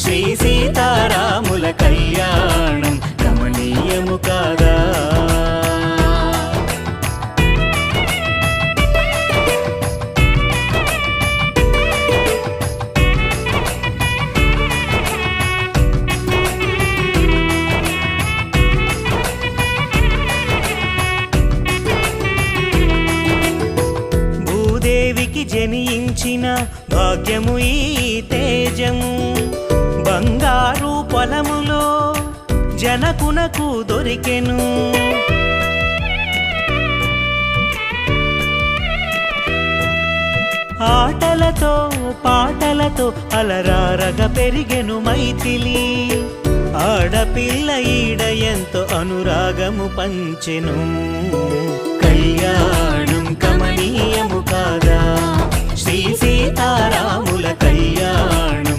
శ్రీ సీతారాముల కళ్యాణం కమనీయము కాదా. భూదేవికి జనించిన భాగ్యము ఈ తేజము, బంగారు పొలములో జనకునకు దొరికెను. ఆటలతో పాటలతో అలరారగ పెరిగెను మైథిలి, ఆడపిల్ల ఈడ ఎంతో అనురాగము పంచెను. కళ్యాణం కమనీయము కాదా, శ్రీ సీతారాముల కళ్యాణం